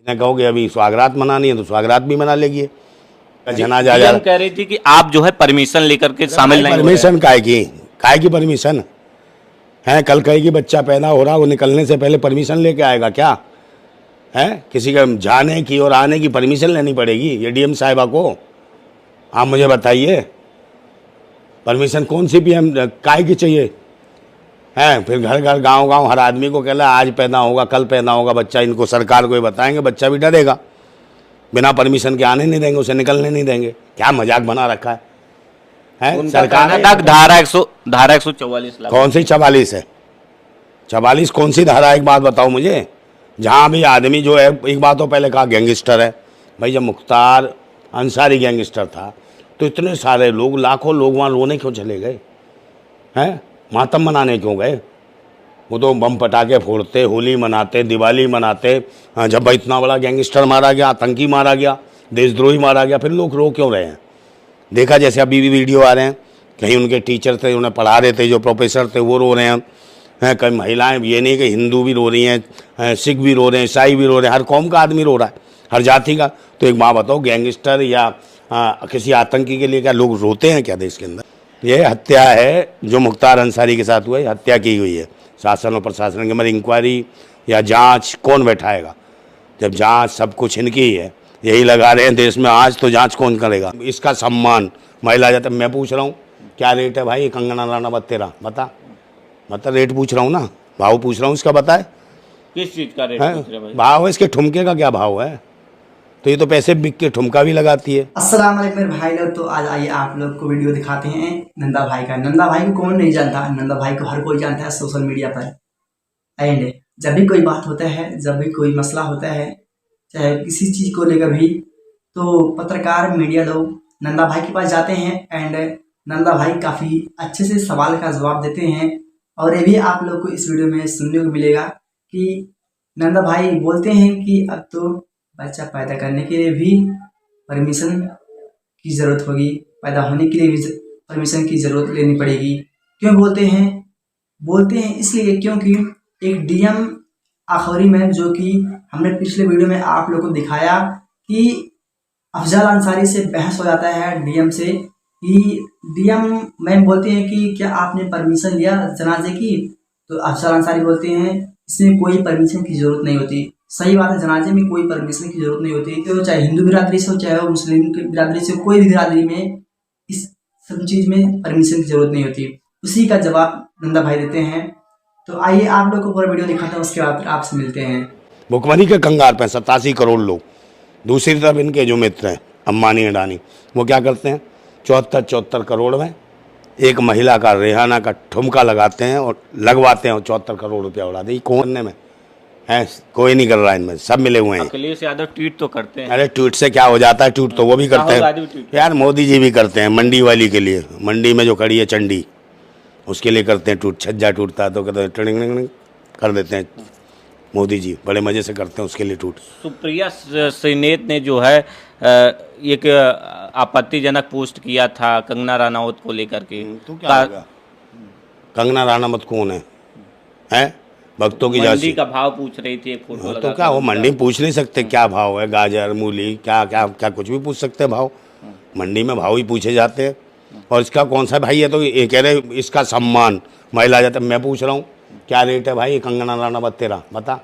ने कहोगे अभी स्वागरात मनानी है तो स्वागरात भी मना लेगी। जनाजा हम कह रही थी कि आप जो है परमिशन लेकर के शामिल नहीं हो रहे। परमिशन काय की परमिशन है? कल कहेगी बच्चा पैदा हो रहा, वो निकलने से पहले परमिशन लेके आएगा क्या है? किसी का जाने की और आने की परमिशन लेनी पड़ेगी ये डीएम साहिबा को? आप मुझे बताइए परमिशन कौन सी पीएम काय की चाहिए है? फिर घर घर गांव गांव हर आदमी को कहला आज पैदा होगा कल पैदा होगा बच्चा, इनको सरकार को ही बताएंगे, बच्चा भी डरेगा, बिना परमिशन के आने नहीं देंगे, उसे निकलने नहीं देंगे। क्या मजाक बना रखा है सरकार ने? धारा 144 कौन सी 44 है? 44 कौन सी धारा? एक बात बताओ मुझे। जहाँ भी आदमी जो है, एक बात तो पहले कहा गैंगस्टर है भाई, जब मुख्तार अंसारी गैंगस्टर था तो इतने सारे लोग, लाखों लोग वहाँ रोने क्यों चले गए हैं? मातम मनाने क्यों गए? वो तो बम पटाखे फोड़ते, होली मनाते, दिवाली मनाते। जब इतना बड़ा गैंगस्टर मारा गया, आतंकी मारा गया, देशद्रोही मारा गया, फिर लोग रो क्यों रहे हैं? देखा जैसे अभी भी वीडियो आ रहे हैं, कहीं उनके टीचर थे, उन्हें पढ़ा रहे थे, जो प्रोफेसर थे वो रो रहे हैं। कई महिलाएं, ये नहीं कि हिंदू भी रो रही हैं, सिख भी रो रहे हैं, ईसाई भी रो रहे हैं, हर कौम का आदमी रो रहा है, हर जाति का। तो एक बात बताओ, गैंगस्टर या किसी आतंकी के लिए क्या लोग रोते हैं क्या देश के अंदर? ये हत्या है जो मुख्तार अंसारी के साथ हुआ है, हत्या की हुई है। शासन और प्रशासन के मगर इंक्वायरी या जांच कौन बैठाएगा? जब जांच सब कुछ इनकी ही है, यही लगा रहे हैं देश में आज, तो जांच कौन करेगा? इसका सम्मान महिला जाता। मैं पूछ रहा हूँ क्या रेट है भाई कंगना राणावत तेरा? बता, मतलब रेट पूछ रहा हूँ ना, भाव पूछ रहा हूँ, इसका बताए किस चीज का रेट पूछ रहे भाई? भाव है इसके, ठुमके का क्या भाव है? तो ये तो पैसे बिक के ठुमका भी लगाती है। अस्सलाम वालेकुम मेरे भाई लोग। तो आज आइए आप लोग को वीडियो दिखाते हैं नंदा भाई का। नंदा भाई को कौन नहीं जानता? नंदा भाई को हर कोई जानता है सोशल मीडिया पर। एंड जब भी कोई बात होता है, जब भी कोई मसला होता है, चाहे किसी चीज़ को लेकर भी, तो पत्रकार मीडिया लोग नंदा भाई के पास जाते हैं एंड नंदा भाई काफ़ी अच्छे से सवाल का जवाब देते हैं। और ये भी आप लोग को इस वीडियो में सुनने को मिलेगा कि नंदा भाई बोलते हैं कि अब तो बच्चा पैदा करने के लिए भी परमिशन की ज़रूरत होगी, पैदा होने के लिए भी परमिशन की ज़रूरत लेनी पड़ेगी। क्यों बोलते हैं? बोलते हैं इसलिए क्योंकि एक डीएम आखिरी में, जो कि हमने पिछले वीडियो में आप लोगों को दिखाया कि अफजल अंसारी से बहस हो जाता है डीएम से, कि डीएम मैम बोलते हैं कि क्या आपने परमिशन लिया जनाजे की? तो अफजल अंसारी बोलते हैं इसमें कोई परमिशन की ज़रूरत नहीं होती। सही बात है, जनाजे में कोई परमिशन की ज़रूरत नहीं होती। तो चाहे हिंदू बिरादरी से हो, चाहे वो मुस्लिम की बिरादरी से, कोई भी बिरादरी में इस सब चीज़ में परमिशन की ज़रूरत नहीं होती। उसी का जवाब नंदा भाई देते हैं। तो आइए आप लोग को पूरा वीडियो दिखाते हैं, उसके बाद आपसे मिलते हैं। भुखमरी के कंगाल पे 87 करोड़ लोग। दूसरी तरफ इनके जो मित्र हैं अंबानी अडानी, वो क्या करते हैं? 74 करोड़ में एक महिला का रेहाना का ठुमका लगाते हैं और लगवाते हैं और 74 करोड़ रुपया उड़ा दे। कौन में है? कोई नहीं कर रहा है इनमें, सब मिले हुए हैं। अखिलेश यादव ट्वीट तो करते हैं। अरे ट्वीट से क्या हो जाता है? ट्वीट तो वो भी करते हैं यार, मोदी जी भी करते हैं। मंडी वाली के लिए, मंडी में जो खड़ी है चंडी, उसके लिए करते हैं ट्वीट। छज्जा टूटता है तो कहते हैं टिंग कर देते हैं। मोदी जी बड़े मजे से करते हैं उसके लिए ट्वीट। सुप्रिया श्रीनेत ने जो है एक आपत्तिजनक पोस्ट किया था कंगना राणावत को लेकर के। तो क्या होगा? कंगना राणावत कौन है? हैं? भक्तों की मंडी का भाव पूछ रही थी एक फोटो। तो क्या वो मंडी पूछ नहीं सकते क्या भाव है? गाजर, मूली, क्या क्या क्या कुछ भी पूछ सकते हैं भाव। मंडी में भाव ही पूछे जाते हैं। और इसका कौन सा भाई है? तो ये कह रहे इसका सम्मान महिला जाता। मैं पूछ रहा हूँ क्या रेट है भाई कंगना राणावत तेरा? बता,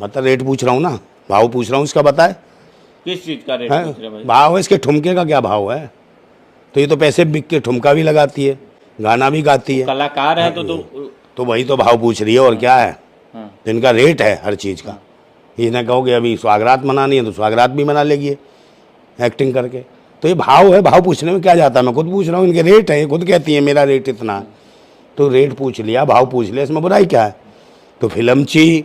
मतलब रेट पूछ रहा हूँ ना, भाव पूछ रहा हूँ, इसका बताए किस चीज का रेट पूछ रहे भाई? भाव है इसके, ठुमके का क्या भाव है? तो ये तो पैसे बिक के ठुमका भी लगाती है, गाना भी गाती है, कलाकार है तो वही तो भाव पूछ रही है। और क्या है? तो इनका रेट है हर चीज़ का। इन्हें कहोगे अभी स्वागरात मनानी है तो स्वागरात भी मना लेगी एक्टिंग करके। तो ये भाव है, भाव पूछने में क्या जाता है? मैं खुद पूछ रहा हूँ, इनके रेट है, ये खुद कहती है मेरा रेट इतना है। तो रेट पूछ लिया, भाव पूछ लिया, इसमें बुराई क्या है? तो फिल्मची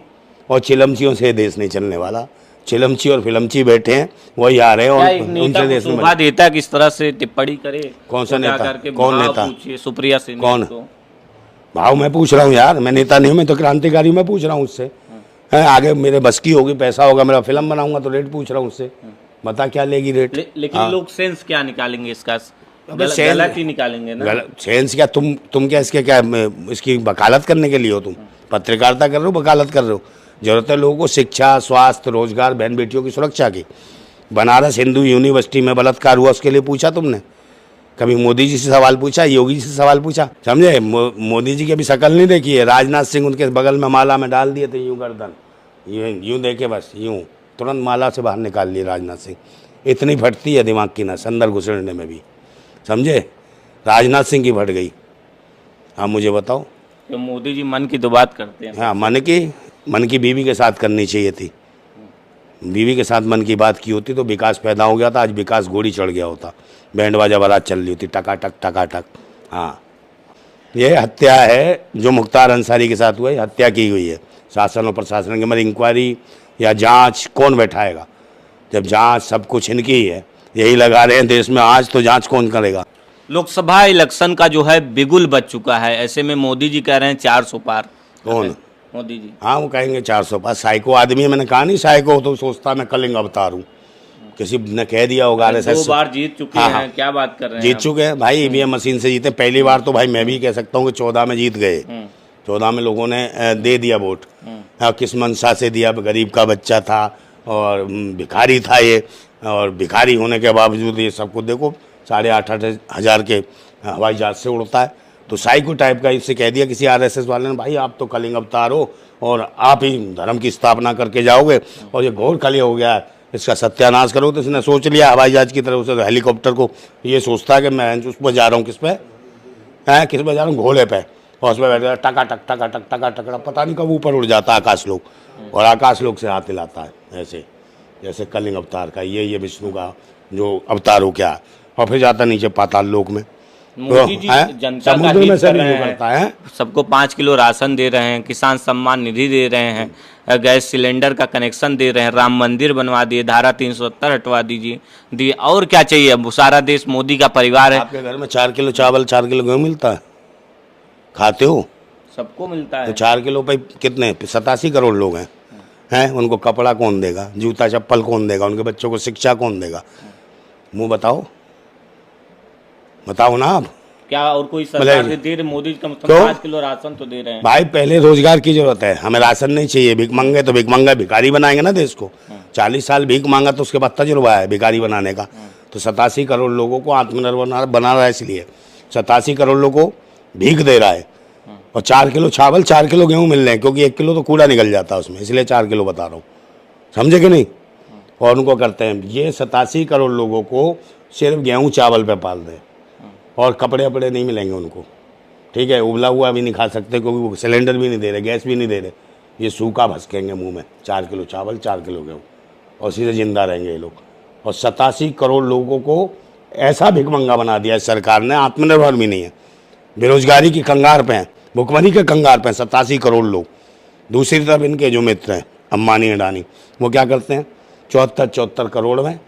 और चिलमचियों से देश नहीं चलने वाला। चिलमची और फिल्मची बैठे हैं, वही आ रहे हैं और उनसे देश में शोभा देता है किस तरह से टिप्पणी करे। कौन सा नेता? कौन नेता? सुप्रिया से कौन? भाव मैं पूछ रहा हूँ यार, मैं नेता नहीं हूँ, मैं तो क्रांतिकारी। मैं पूछ रहा हूँ उससे, आगे मेरे बस की होगी, पैसा होगा, मेरा फिल्म बनाऊंगा तो रेट पूछ रहा हूँ उससे। बता क्या लेगी रेट? लेकिन लोग सेंस क्या निकालेंगे इसका? गलत ही निकालेंगे ना। सेंस क्या? तुम क्या इसके क्या इसकी वकालत करने के लिए हो? तुम पत्रकारिता कर रहे हो, वकालत कर रहे हो? जरूरत है लोगों को शिक्षा, स्वास्थ्य, रोजगार, बहन बेटियों की सुरक्षा की। बनारस हिंदू यूनिवर्सिटी में बलात्कार हुआ, उसके लिए पूछा तुमने? कभी मोदी जी से सवाल पूछा, योगी जी से सवाल पूछा? समझे? मोदी जी की अभी शक्ल नहीं देखी है। राजनाथ सिंह उनके बगल में माला में डाल दिए थे, यूं गर्दन यूं देखे, बस यूं तुरंत माला से बाहर निकाल लिए राजनाथ सिंह। इतनी फटती है दिमाग की नस अंदर घुसड़ने में भी, समझे? राजनाथ सिंह की फट गई। हाँ मुझे बताओ। तो मोदी जी मन की तो बात करते हैं। हाँ, मन की बीवी के साथ करनी चाहिए थी। बीवी के साथ मन की बात की होती तो विकास पैदा हो गया था, आज विकास घोड़ी चढ़ गया होता, बैंड बाजा बारात चल रही होती, टकाटक टकाटक। हाँ, ये हत्या है जो मुख्तार अंसारी के साथ हुआ है, हत्या की हुई है। शासन और प्रशासन के मगर इंक्वायरी या जांच कौन बैठाएगा? जब जांच सब कुछ इनकी ही है, यही लगा रहे हैं देश में आज, तो जांच कौन करेगा? लोकसभा इलेक्शन का जो है बिगुल बज चुका है, ऐसे में मोदी जी कह रहे हैं 400 पार। कौन? मोदी जी। हाँ, वो कहेंगे 400 पार। साइको आदमी है, मैंने कहा नहीं साइको, तो सोचता मैं कलिंग अवतार हूँ। किसी ने कह दिया होगा आरएसएस। 2 बार जीत चुके हाँ, हैं, क्या बात कर रहे हैं? जीत चुके हैं भाई, ईवीएम मशीन से जीते। पहली बार तो भाई मैं भी कह सकता हूँ कि 14 में जीत गए। 14 में लोगों ने दे दिया वोट। किस मंशा से दिया? गरीब का बच्चा था और भिखारी था ये, और भिखारी होने के बावजूद ये सब कुछ देखो 8,500 हज़ार के हवाई जहाज से उड़ता है। तो साइको टाइप का इससे कह दिया किसी आरएसएस वाले ने, भाई आप तो कलिंग अवतार हो और आप ही धर्म की स्थापना करके जाओगे, और ये घोर कली हो गया है, इसका सत्यानाश करो। तो इसने सोच लिया हवाई जहाज की तरफ से हेलीकॉप्टर को, ये सोचता है कि मैं उस पर जा रहा हूँ, किस पे है, किस पे जा रहा हूँ? घोड़े पे, और उसमें बैठ टका टक टका टक टका टकड़ा, पता नहीं कब ऊपर उड़ जाता है आकाश लोक, और आकाश लोक से हाथ हिलाता है ऐसे, जैसे कलिंग अवतार का ये विष्णु का जो अवतार हो क्या, और फिर जाता नीचे पाताल लोक में। मोदी जी जनता का समुद्र में हित से कर नहीं रहे करता हैं, है। सबको 5 किलो राशन दे रहे हैं, किसान सम्मान निधि दे रहे हैं, गैस सिलेंडर का कनेक्शन दे रहे हैं, राम मंदिर बनवा दिए, धारा 370 हटवा दिए, और क्या चाहिए? अब सारा देश मोदी का परिवार है। आपके घर में 4 किलो चावल, 4 किलो गेहूँ मिलता है? खाते हो? सबको मिलता तो है। 4 किलो पे कितने 87 करोड़ लोग हैं, उनको कपड़ा कौन देगा? जूता चप्पल कौन देगा? उनके बच्चों को शिक्षा कौन देगा? मुंह बताओ ना आप। क्या और कोई सरकार दे रही? मोदी कम से कम 5 किलो राशन तो दे रहे हैं। भाई पहले रोजगार की जरूरत है, हमें राशन नहीं चाहिए। भीख मंगे तो भीख मंगा भिखारी बनाएंगे ना देश को। 40 साल भीख मांगा तो उसके बाद तजुर्बा है भिखारी बनाने का। तो 87 करोड़ लोगों को आत्मनिर्भर बना रहा है, इसलिए 87 करोड़ लोगों को भीख दे रहा है। और 4 किलो चावल, 4 किलो गेहूँ मिल रहे हैं, क्योंकि 1 किलो तो कूड़ा निकल जाता है उसमें, इसलिए 4 किलो बता रहा हूँ, समझे कि नहीं? और उनको करते हैं ये 87 करोड़ लोगों को सिर्फ गेहूँ चावल पे पाल रहे हैं, और कपड़े वपड़े नहीं मिलेंगे उनको, ठीक है? उबला हुआ भी नहीं खा सकते, क्योंकि वो सिलेंडर भी नहीं दे रहे, गैस भी नहीं दे रहे। ये सूखा भसकेंगे मुंह में, 4 किलो चावल, 4 किलो गेहूँ, और सीधे जिंदा रहेंगे ये लोग। और 87 करोड़ लोगों को ऐसा भिखमंगा बना दिया है सरकार ने, आत्मनिर्भर भी नहीं है, बेरोजगारी की कंगार पे हैं, भुखमरी के कंगार पे हैं 87 करोड़ लोग। दूसरी तरफ इनके जो मित्र हैं अंबानी अडानी, वो क्या करते हैं? 74 करोड़ में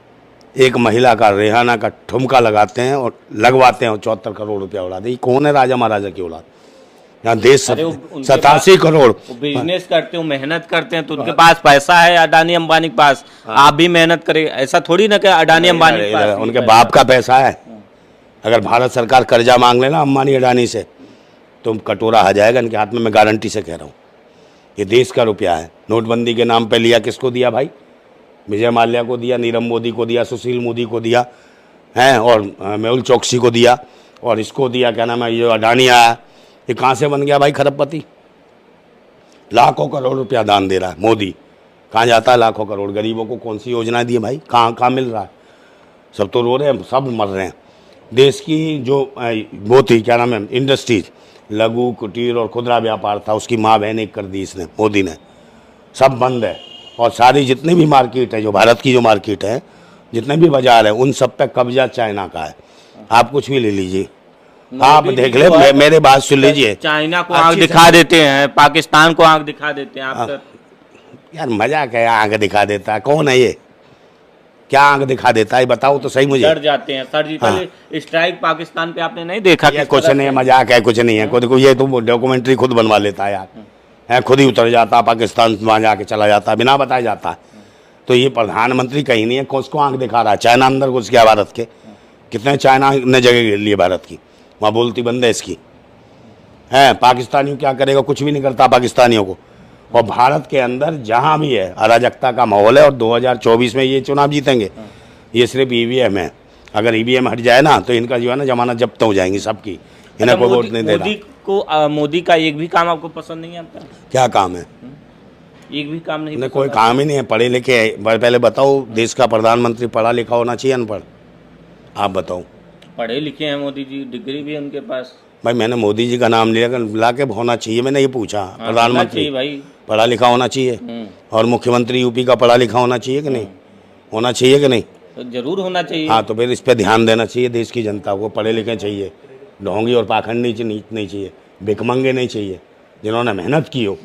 एक महिला का रेहाना का ठुमका लगाते हैं और लगवाते हैं, और 74 करोड़ रुपया उड़ा दे। कौन है राजा महाराजा की औलाद? यहाँ देश 87 करोड़ बिजनेस करते हो, मेहनत करते हैं, तो उनके पास पैसा है अडानी अंबानी के पास। आप भी मेहनत करें, ऐसा थोड़ी ना कि अडानी अंबानी के पास उनके बाप का पैसा है। अगर भारत सरकार कर्जा मांग लेना अंबानी अडानी से, तो कटोरा आ जाएगा इनके हाथ में, मैं गारंटी से कह रहा हूँ। ये देश का रुपया है। नोटबंदी के नाम पे लिया, किसको दिया भाई? विजय माल्या को दिया, नीरव मोदी को दिया, सुशील मोदी को दिया हैं, और मेहुल चौकसी को दिया, और इसको दिया, क्या नाम है, ये अडानी आया, ये कहाँ से बन गया भाई खरबपति? लाखों करोड़ रुपया दान दे रहा है मोदी। कहाँ जाता है लाखों करोड़? गरीबों को कौन सी योजना दी है भाई? कहाँ मिल रहा है? सब तो रो रहे हैं, सब मर रहे हैं। देश की जो वो थी, क्या नाम है, इंडस्ट्रीज, लघु कुटीर और खुदरा व्यापार था, उसकी माँ बहन एक कर दी इसने, मोदी ने। सब बंद है, और सारी जितनी भी मार्केट है, जो भारत की जो मार्केट है, जितने भी बाजार है, उन सब पे कब्जा चाइना का है। आप कुछ भी ले लीजिए, आप देख ले, मेरे बात सुन लीजिए। चाइना को आंख दिखा देते हैं, पाकिस्तान को आंख दिखा देते हैं। आप यार मजाक है, आंख दिखा देता है? कौन है ये? क्या आंख दिखा देता है बताओ तो सही मुझे। डर जाते हैं। सर्जिकल स्ट्राइक पाकिस्तान पे आपने नहीं देखा? कुछ नहीं है, मजाक है, कुछ नहीं है। खुद को ये तो डॉक्यूमेंट्री खुद बनवा लेता है यार, है, खुद ही उतर जाता पाकिस्तान, वहाँ जाके चला जाता बिना बताए जाता है। तो ये प्रधानमंत्री कहीं नहीं है, उसको आंख दिखा रहा है। चाइना अंदर घुस गया भारत के, कितने चाइना ने जगह ले ली भारत की, वहाँ बोलती बंद है इसकी, है। पाकिस्तानियों क्या करेगा? कुछ भी नहीं करता पाकिस्तानियों को, और भारत के अंदर जहाँ भी है अराजकता का माहौल है, और 2024 में ये चुनाव जीतेंगे। ये सिर्फ ईवीएम है, अगर ईवीएम हट जाए ना तो इनका जो है ना जमानत जब्त हो जाएंगी सबकी, इन्हें कोई वोट नहीं देगा। मोदी का एक भी काम आपको पसंद नहीं आता? क्या काम है? एक भी काम नहीं इन्हें कोई काम ही नहीं है। पढ़े लिखे, पहले बताओ, देश का प्रधानमंत्री पढ़ा लिखा होना चाहिए अनपढ़? आप बताओ। पढ़े लिखे हैं मोदी जी, डिग्री भी है उनके पास। भाई मैंने मोदी जी का नाम लिया, ला के होना चाहिए, मैंने ये पूछा। प्रधानमंत्री भाई पढ़ा लिखा होना चाहिए, और मुख्यमंत्री यूपी का पढ़ा लिखा होना चाहिए कि नहीं? होना चाहिए कि नहीं? तो जरूर होना चाहिए। हाँ, तो फिर इस पे ध्यान देना चाहिए। देश की जनता को पढ़े लिखे चाहिए, ढोंगी और पाखंड नहीं चाहिए, भिखमंगे नहीं चाहिए, जिन्होंने मेहनत की हो,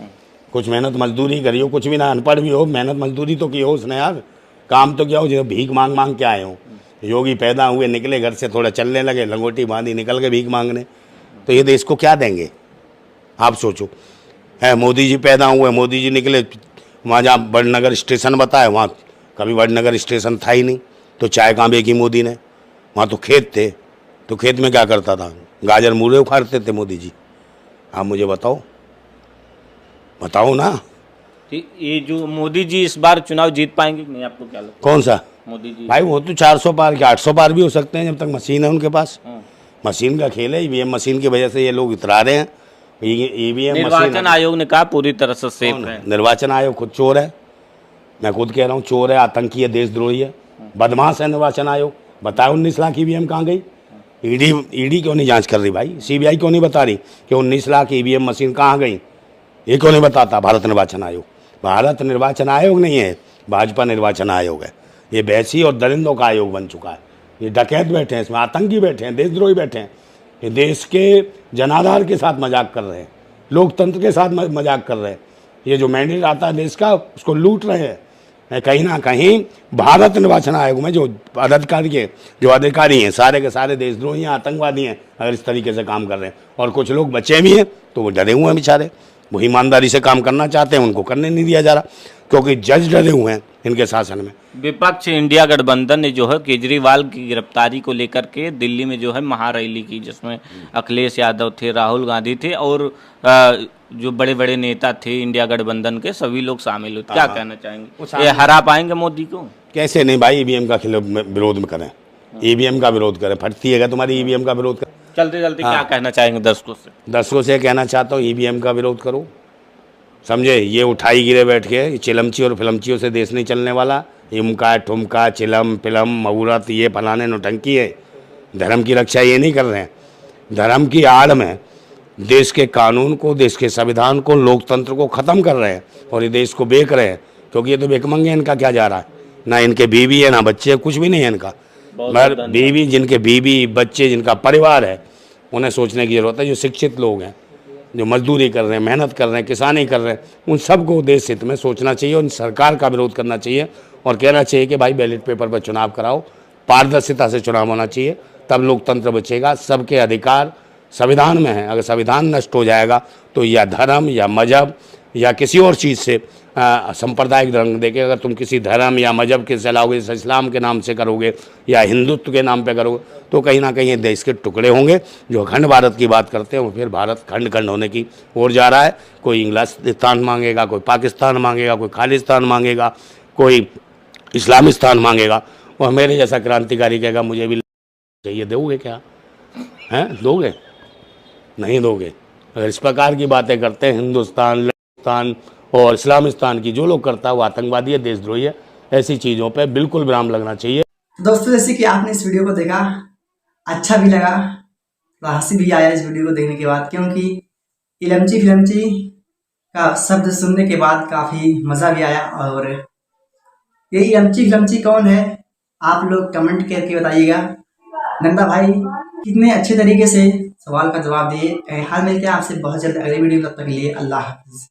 कुछ मेहनत मजदूरी करी हो, कुछ भी ना, अनपढ़ भी हो, मेहनत मजदूरी तो की हो उसने यार, काम तो किया हो। जो भीख मांग मांग के आए हो, योगी पैदा हुए, निकले घर से, थोड़ा चलने लगे, लंगोटी बांधी, निकल के भीख मांगने, तो ये देश को क्या देंगे? आप सोचो। है मोदी जी पैदा हुए, मोदी जी निकले वहाँ जहाँ वडनगर स्टेशन बताए, वहाँ कभी वडनगर स्टेशन था ही नहीं, तो चाय कहाँ बेची मोदी ने? वहाँ तो खेत थे, तो खेत में क्या करता था? गाजर मूले उखाड़ते थे मोदी जी। आप मुझे बताओ, बताओ ना। ये जो मोदी जी इस बार चुनाव जीत पाएंगे कि नहीं, आपको क्या लगता है? कौन सा मोदी जी? भाई वो तो 400 पार के 800 पार भी हो सकते हैं, जब तक मशीन है उनके पास। मशीन का खेल है, ईवीएम मशीन की वजह से ये लोग इतरा रहे हैं। ईवीएम निर्वाचन आयोग ने कहा पूरी तरह से सेफ है। निर्वाचन आयोग खुद चोर है, मैं खुद कह रहा हूँ, चोर है, आतंकी है, देशद्रोही है, बदमाश है निर्वाचन आयोग। बताओ 19 लाख ईवीएम कहाँ गई? ईडी क्यों नहीं जांच कर रही भाई? सीबीआई क्यों नहीं बता रही कि 19 लाख ईवीएम मशीन कहाँ गई? ये क्यों नहीं बताता भारत निर्वाचन आयोग? भारत निर्वाचन आयोग नहीं है, भाजपा निर्वाचन आयोग है। ये बैसी और दरिंदों का आयोग बन चुका है। ये डकैत बैठे हैं इसमें, आतंकी बैठे हैं, देशद्रोही बैठे हैं। ये देश के जनाधार के साथ मजाक कर रहे हैं, लोकतंत्र के साथ मजाक कर रहे हैं। ये जो मैंडेट आता है देश का, उसको लूट रहे हैं। कहीं ना कहीं भारत निर्वाचन आयोग में जो अधिकारी हैं, सारे के सारे देशद्रोही हैं, आतंकवादी हैं, अगर इस तरीके से काम कर रहे हैं। और कुछ लोग बचे भी हैं तो वो डरे हुए हैं बेचारे, वो ईमानदारी से काम करना चाहते हैं, उनको करने नहीं दिया जा रहा, क्योंकि जज डरे हुए हैं इनके शासन में। विपक्ष इंडिया गठबंधन ने जो है केजरीवाल की गिरफ्तारी को लेकर के दिल्ली में जो है महारैली की, जिसमें अखिलेश यादव थे, राहुल गांधी थे, और जो बड़े बड़े नेता थे इंडिया गठबंधन के, सभी लोग शामिल हुए। क्या कहना चाहेंगे? ये हरा पाएंगे मोदी को? कैसे नहीं भाई, ईवीएम का विरोध में करें, ईवीएम का विरोध करें। फटती है तुम्हारी ईवीएम का विरोध करें। चलते चलते क्या कहना चाहेंगे दर्शकों से? दर्शकों से कहना चाहता हूँ, ईवीएम का विरोध करो, समझे? ये उठाई गिरे बैठ के, ये चिलमची और फिलमचियों से देश नहीं चलने वाला। इमका ठुमका चिलम फिलम मुहूर्त, ये फलाने नौटंकी है। धर्म की रक्षा ये नहीं कर रहे हैं। धर्म की आड़ में देश के कानून को, देश के संविधान को, लोकतंत्र को ख़त्म कर रहे हैं, और ये देश को बेच रहे हैं। क्योंकि ये तो भिखमंगे, इनका क्या जा रहा है? ना इनके बीवी है, ना बच्चे है, कुछ भी नहीं है इनका। मगर बीवी, जिनके बीवी बच्चे, जिनका परिवार है, उन्हें सोचने की ज़रूरत है। जो शिक्षित लोग हैं, जो मजदूरी कर रहे हैं, मेहनत कर रहे हैं, किसानी कर रहे हैं, उन सबको देश हित में सोचना चाहिए, उन सरकार का विरोध करना चाहिए और कहना चाहिए कि भाई बैलेट पेपर पर चुनाव कराओ, पारदर्शिता से चुनाव होना चाहिए, तब लोकतंत्र बचेगा। सबके अधिकार संविधान में है। अगर संविधान नष्ट हो जाएगा तो या धर्म या मजहब या किसी और चीज़ से सांप्रदायिक रंग देके, अगर तुम किसी धर्म या मजहब के चलाओगे, जैसे इस्लाम के नाम से करोगे या हिंदुत्व के नाम पे करोगे, तो कहीं ना कहीं देश के टुकड़े होंगे। जो अखंड भारत की बात करते हैं वो फिर भारत खंड खंड होने की ओर जा रहा है। कोई इंग्लिस्तान मांगेगा, कोई पाकिस्तान मांगेगा, कोई खालिस्तान मांगेगा, कोई इस्लामिस्तान मांगेगा, और मेरे जैसा क्रांतिकारी कहेगा मुझे भी चाहिए। दोगे क्या? हैं? दोगे? नहीं दोगे। अगर इस प्रकार की बातें करते हैं, हिंदुस्तान और इस्लामिस्तान की जो लोग करता है वो आतंकवादी है, देशद्रोही है। ऐसी चीज़ों पे बिल्कुल विराम लगना चाहिए। दोस्तों, जैसे कि आपने इस वीडियो को देखा, अच्छा भी लगा, हंसी भी आया इस वीडियो को देखने के बाद, क्योंकि इलमची फिलमची का शब्द सुनने के बाद काफ़ी मज़ा भी आया। और ये इलमची फिलमची कौन है, आप लोग कमेंट करके बताइएगा। नंदा भाई कितने अच्छे तरीके से सवाल का जवाब दिए। हाल मिलते हैं आपसे बहुत जल्द अगले वीडियो, तब तक के लिए अल्लाह हाफिज़।